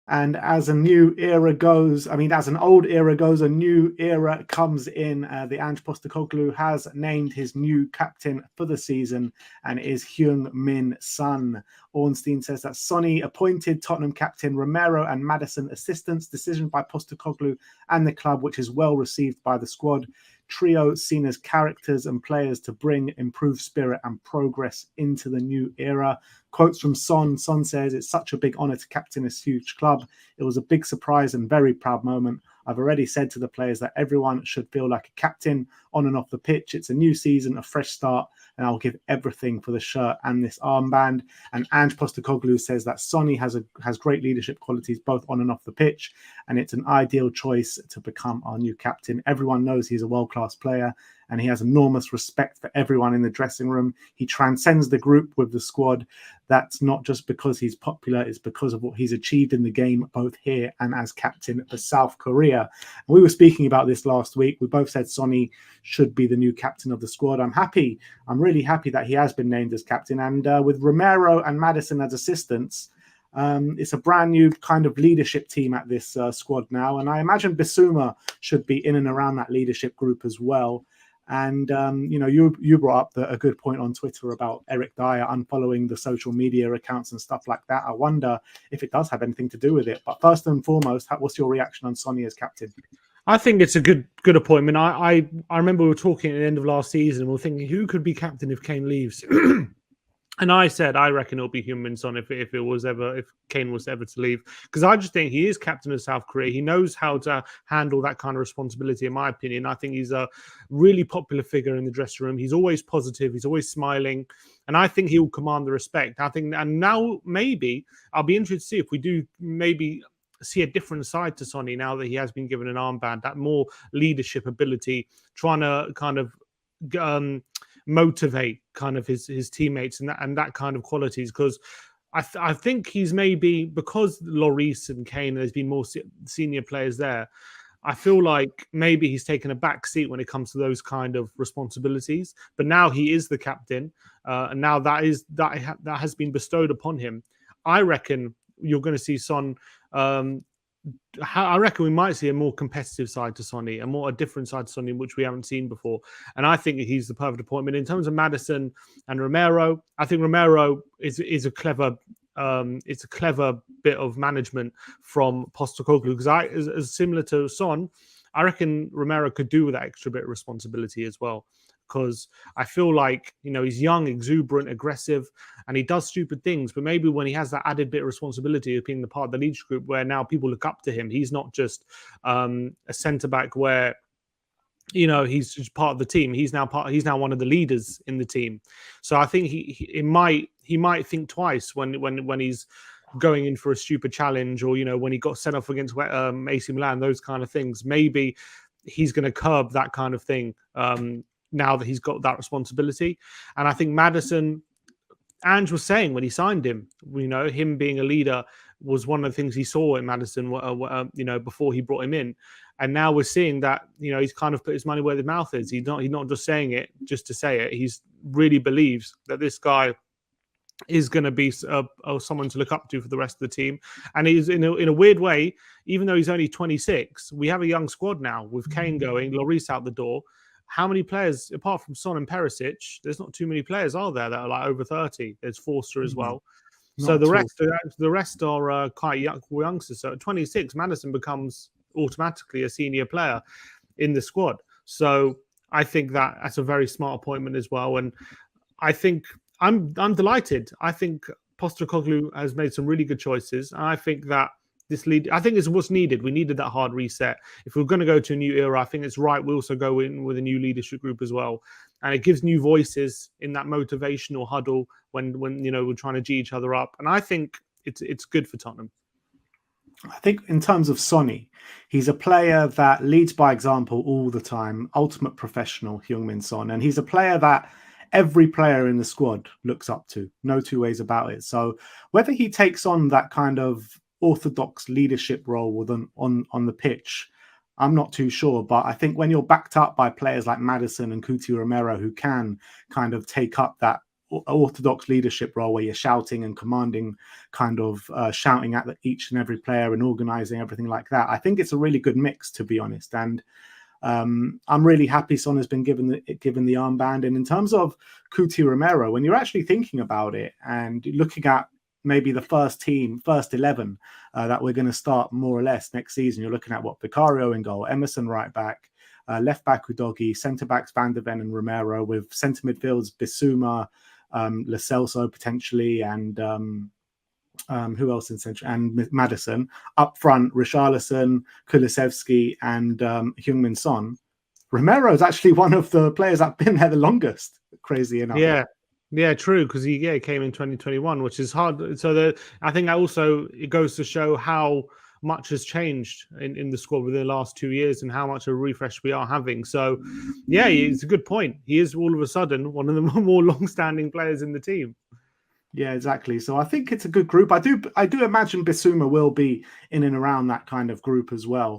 And as a new era goes, as an old era goes, a new era comes in. The Ange Postecoglou has named his new captain for the season, and it is Heung-min Son. Ornstein says that Sonny appointed Tottenham captain, Romero and Maddison assistants. Decision by Postecoglou and the club, which is well received by the squad. Trio seen as characters and players to bring improved spirit and progress into the new era. Quotes from Son. Son says, "It's such a big honour to captain this huge club. It was a big surprise and very proud moment. I've already said to the players that everyone should feel like a captain on and off the pitch. It's a new season, a fresh start, and I'll give everything for the shirt and this armband." And Ange Postecoglou says that Sonny has great leadership qualities both on and off the pitch, and it's an ideal choice to become our new captain. Everyone knows he's a world-class player, and he has enormous respect for everyone in the dressing room. He transcends the group with the squad. That's not just because he's popular, it's because of what he's achieved in the game, both here and as captain for South Korea. And we were speaking about this last week. We both said Sonny should be the new captain of the squad. I'm really happy that he has been named as captain. And with Romero and Maddison as assistants, it's a brand new kind of leadership team at this squad now. And I imagine Bissouma should be in and around that leadership group as well. And, you brought up a good point on Twitter about Eric Dyer unfollowing the social media accounts and stuff like that. I wonder if it does have anything to do with it. But first and foremost, what's your reaction on Sonny as captain? I think it's a good appointment. I remember we were talking at the end of last season and we were thinking, who could be captain if Kane leaves? And I said, I reckon it'll be Heung-min Son if Kane was ever to leave. Because I just think he is captain of South Korea. He knows how to handle that kind of responsibility, in my opinion. I think he's a really popular figure in the dressing room. He's always positive. He's always smiling. And I think he will command the respect. And now maybe I'll be interested to see if we do maybe see a different side to Sonny now that he has been given an armband, that more leadership ability, trying to kind of motivate kind of his teammates and that kind of qualities. Because I think he's maybe, because Lloris and Kane, there's been more senior players there, I feel like maybe he's taken a back seat when it comes to those kind of responsibilities. But now he is the captain, and now that has been bestowed upon him. I reckon you're going to see Son. I reckon we might see a more competitive side to Sonny, a different side to Sonny, which we haven't seen before. And I think he's the perfect appointment. In terms of Maddison and Romero, I think Romero is a clever. It's a clever bit of management from Postecoglou, because as similar to Son, I reckon Romero could do with that extra bit of responsibility as well. Because I feel like, he's young, exuberant, aggressive, and he does stupid things. But maybe when he has that added bit of responsibility of being the part of the leadership group, where now people look up to him, he's not just a centre back where he's just part of the team. He's now one of the leaders in the team. So I think he might think twice when he's going in for a stupid challenge, or when he got sent off against AC Milan, those kind of things. Maybe he's going to curb that kind of thing. Now that he's got that responsibility. And I think Maddison, Ange was saying when he signed him, him being a leader was one of the things he saw in Maddison, before he brought him in. And now we're seeing that, he's kind of put his money where his mouth is. He's not just saying it just to say it. He really believes that this guy is going to be someone to look up to for the rest of the team. And he's in a weird way, even though he's only 26, we have a young squad now with Kane going, Lloris out the door. How many players, apart from Son and Perisic, there's not too many players, are there, that are like over 30? There's Forster as well. So the rest are quite youngsters. So at 26, Maddison becomes automatically a senior player in the squad. So I think that's a very smart appointment as well. And I think I'm delighted. I think Postecoglou has made some really good choices. And I think that I think it's what's needed. We needed that hard reset. If we're going to go to a new era, I think it's right we also go in with a new leadership group as well. And it gives new voices in that motivational huddle when we're trying to G each other up. And I think it's good for Tottenham. I think in terms of Sonny, he's a player that leads by example all the time, ultimate professional, Heung-min Son. And he's a player that every player in the squad looks up to, no two ways about it. So whether he takes on that kind of orthodox leadership role on the pitch, I'm not too sure. But I think when you're backed up by players like Maddison and Cuti Romero, who can kind of take up that orthodox leadership role where you're shouting and commanding, kind of shouting at each and every player and organizing everything like that. I think it's a really good mix, to be honest. And I'm really happy Son has been given the armband. And in terms of Cuti Romero, when you're actually thinking about it and looking at maybe the first 11 that we're going to start more or less next season, you're looking at Vicario in goal, Emerson right back, left back Udogie, centre backs Van der Ven and Romero, with centre midfields Bissouma, Lo Celso potentially, and who else in central, and Maddison. Up front, Richarlison, Kulusevski, and Heung-min Son. Romero is actually one of the players that've been there the longest, crazy enough. Yeah, true, because he came in 2021, which is hard. So I think it goes to show how much has changed in the squad within the last 2 years and how much of a refresh we are having. So, yeah, it's a good point. He is all of a sudden one of the more long-standing players in the team. Yeah, exactly. So I think it's a good group. I do imagine Bissouma will be in and around that kind of group as well.